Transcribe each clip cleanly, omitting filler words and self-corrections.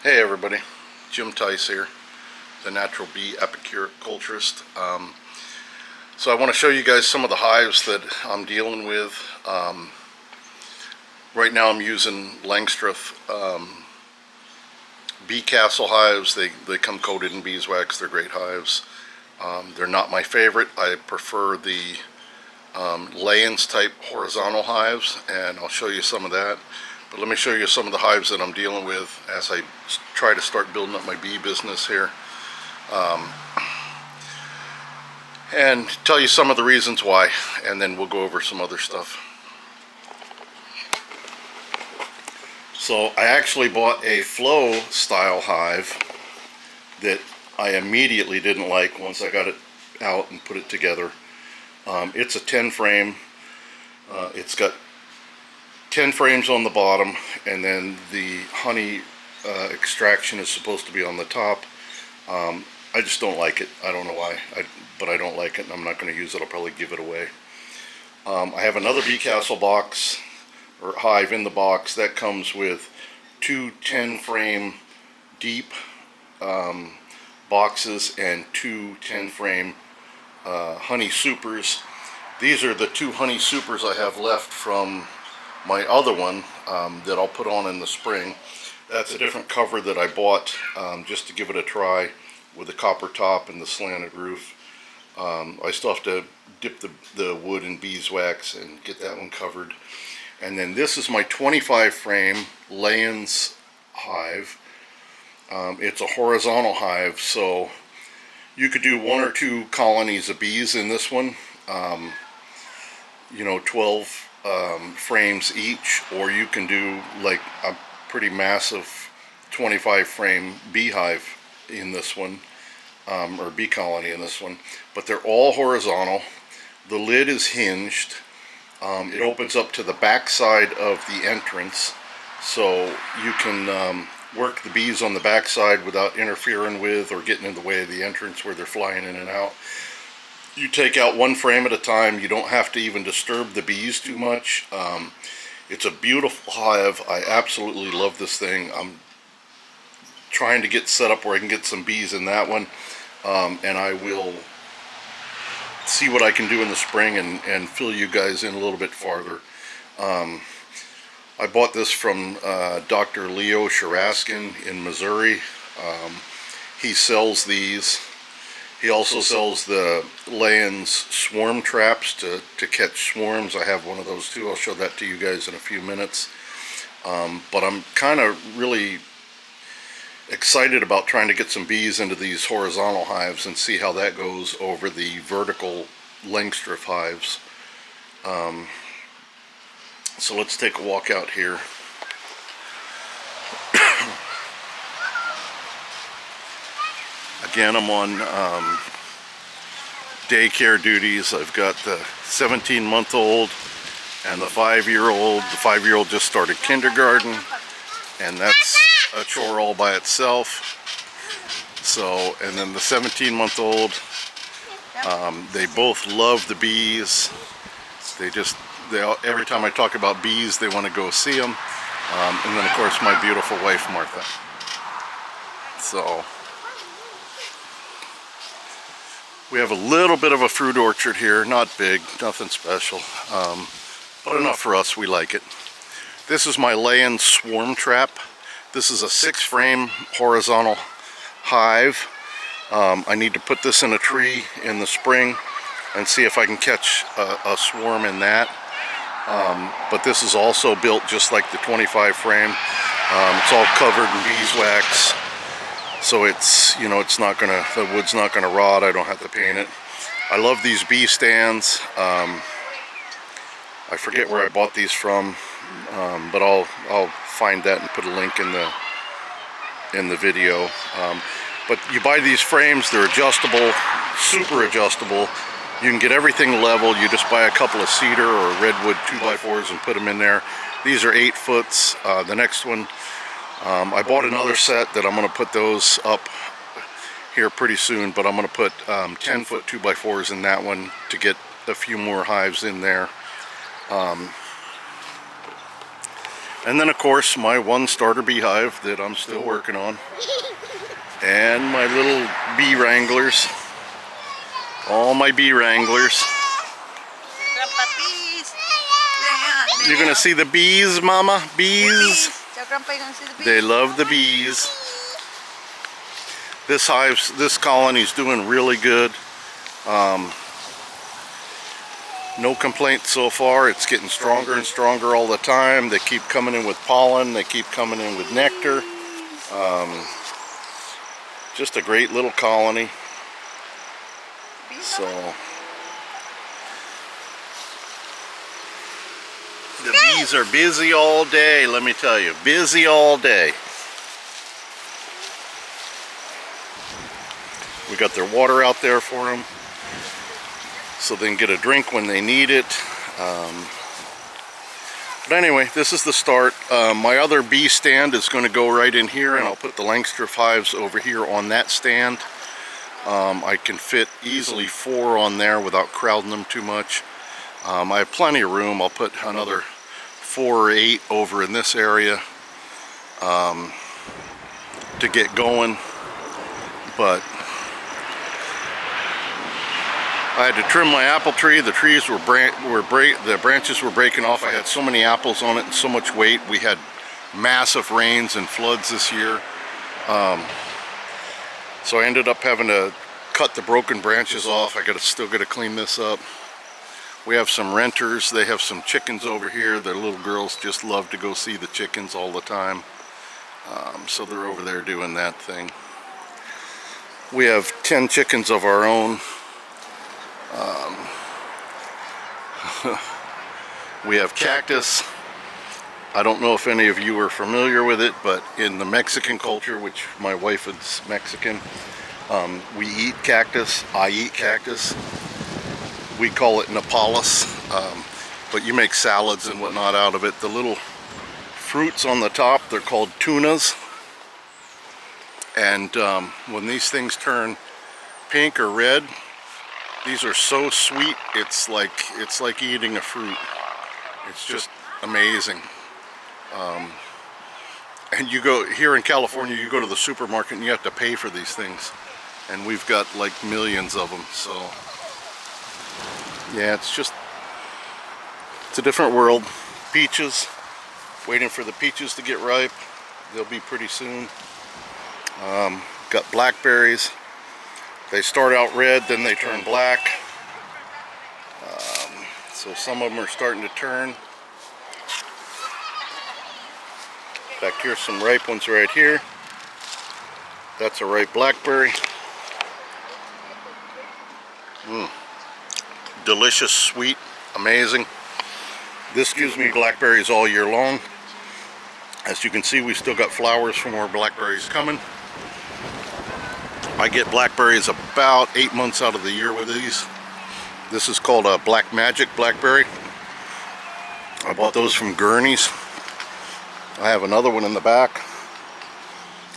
Hey everybody, Jim Tice here, the Natural Bee Apiculturist. So I want to show you guys some of the hives that I'm dealing with. Right now I'm using Langstroth bee castle hives. They come coated in beeswax. They're great hives. They're not my favorite. I prefer the Layens type horizontal hives, and I'll show you some of that. But let me show you some of the hives that I'm dealing with as I try to start building up my bee business here. And tell you some of the reasons why, and then we'll go over some other stuff. So I actually bought a Flow style hive that I immediately didn't like once I got it out and put it together. It's a 10 frame. It's got 10 frames on the bottom, and then the honey extraction is supposed to be on the top. I just don't like it. I don't know why, but I don't like it, and I'm not going to use it. I'll probably give it away. I have another bee castle box, or hive in the box, that comes with two 10 frame deep boxes and two 10 frame honey supers. These are the two honey supers I have left from my other one that I'll put on in the spring. That's a different cover that I bought just to give it a try, with the copper top and the slanted roof. I still have to dip the wood in beeswax and get that one covered. And then this is my 25 frame Layens hive. It's a horizontal hive, so you could do 1 or 2 colonies of bees in this one. 12 frames each, or you can do like a pretty massive 25 frame beehive in this one, or bee colony in this one. But they're all horizontal. The lid is hinged. It opens up to the back side of the entrance, so you can work the bees on the back side without interfering with or getting in the way of the entrance where they're flying in and out. You take out 1 frame at a time. You don't have to even disturb the bees too much. It's a beautiful hive. I absolutely love this thing. I'm trying to get set up where I can get some bees in that one, and I will see what I can do in the spring and fill you guys in a little bit farther. I bought this from Dr. Leo Sharaskin in Missouri. He sells these. He also sells the Layens swarm traps to catch swarms. I have one of those too. I'll show that to you guys in a few minutes. But I'm kind of really excited about trying to get some bees into these horizontal hives and see how that goes over the vertical Langstroth hives. So let's take a walk out here. Again, I'm on daycare duties. I've got the 17-month-old and the 5-year-old. The 5-year-old just started kindergarten, and that's a chore all by itself. So, and then the 17-month-old, they both love the bees. Every time I talk about bees, they want to go see them. And then, of course, my beautiful wife, Martha. So we have a little bit of a fruit orchard here, not big, nothing special, but enough for us. We like it. This is my Layens swarm trap. This is a 6 frame horizontal hive. I need to put this in a tree in the spring and see if I can catch a swarm in that. But this is also built just like the 25 frame. It's all covered in beeswax. So it's, it's not gonna, the wood's not gonna rot. I don't have to paint it. I love these bee stands. I forget where I bought these from, but I'll find that and put a link in the video. But you buy these frames, they're adjustable, super adjustable. You can get everything level. You just buy a couple of cedar or redwood 2x4s and put them in there. These are 8 foots. The next one, I bought another set that I'm going to put those up here pretty soon, but I'm going to put 10-foot 2x4s in that one to get a few more hives in there. And then of course my one starter beehive that I'm still working on. And my little bee wranglers. All my bee wranglers. Grandpa, bees. You're gonna see the bees, Mama? Bees. Tell Grandpa you're gonna see the bees. They love the bees. This colony's doing really good. No complaints so far. It's getting stronger and stronger all the time. They keep coming in with pollen. They keep coming in with nectar. Just a great little colony. So the bees are busy all day, let me tell you. Busy all day. We got their water out there for them, so they can get a drink when they need it. But anyway, this is the start. My other bee stand is going to go right in here, and I'll put the Langstroth hives over here on that stand. I can fit easily 4 on there without crowding them too much. I have plenty of room. I'll put another 4 or 8 over in this area to get going. But I had to trim my apple tree. The trees the branches were breaking off. I had so many apples on it and so much weight. We had massive rains and floods this year. So I ended up having to cut the broken branches off. I still got to clean this up. We have some renters. They have some chickens over here. Their little girls just love to go see the chickens all the time. So they're over there doing that thing. We have 10 chickens of our own. We have cactus. I don't know if any of you are familiar with it, but in the Mexican culture, which my wife is Mexican, we eat cactus. I eat cactus. We call it nopales, but you make salads and whatnot out of it. The little fruits on the top, they're called tunas. And when these things turn pink or red, these are so sweet. It's like eating a fruit. It's just amazing. And you go here in California, you go to the supermarket and you have to pay for these things, and we've got like millions of them. So yeah, it's a different world. Peaches, waiting for the peaches to get ripe. They'll be pretty soon. Got blackberries. They start out red, then they turn black. So some of them are starting to turn. In fact, here's some ripe ones right here. That's a ripe blackberry. Delicious, sweet, amazing. This gives me blackberries all year long. As you can see, we still got flowers for more blackberries coming. I get blackberries about 8 months out of the year with these. This is called a Black Magic blackberry. I bought those from Gurney's. I have another one in the back.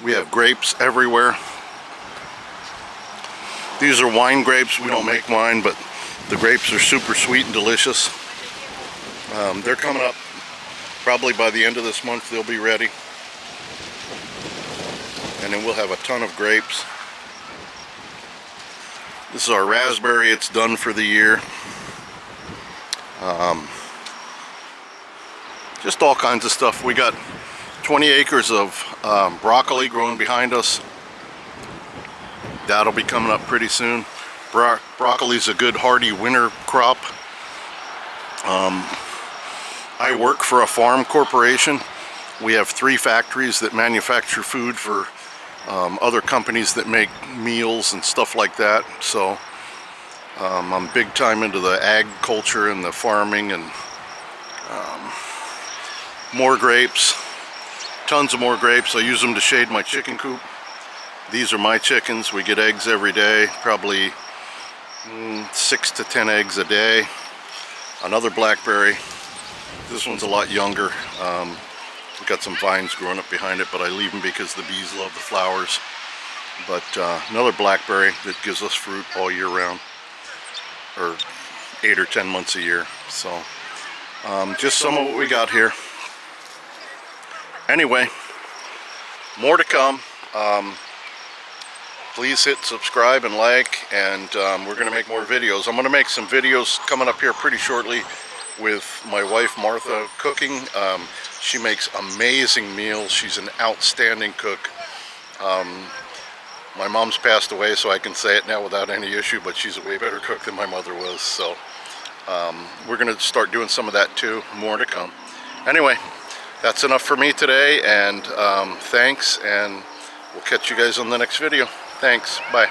We have grapes everywhere. These are wine grapes. We don't make wine, but the grapes are super sweet and delicious. They're coming up probably by the end of this month. They'll be ready. And then we'll have a ton of grapes. This is our raspberry. It's done for the year. Just all kinds of stuff. We got 20 acres of broccoli growing behind us. That'll be coming up pretty soon. Broccoli's a good hardy winter crop. I work for a farm corporation. We have 3 factories that manufacture food for other companies that make meals and stuff like that. So I'm big time into the ag culture and the farming, and more grapes, tons of more grapes. I use them to shade my chicken coop. These are my chickens. We get eggs every day, probably 6 to 10 eggs a day. Another blackberry. This one's a lot younger. We've got some vines growing up behind it, but I leave them because the bees love the flowers. But another blackberry that gives us fruit all year round, or 8 or 10 months a year. So just some of what we got here. Anyway, more to come. Please hit subscribe and like, and we're going to make more videos. I'm going to make some videos coming up here pretty shortly with my wife Martha cooking. She makes amazing meals. She's an outstanding cook. My mom's passed away, so I can say it now without any issue, but she's a way better cook than my mother was. So we're going to start doing some of that too. More to come. Anyway, that's enough for me today, and thanks, and we'll catch you guys on the next video. Thanks. Bye.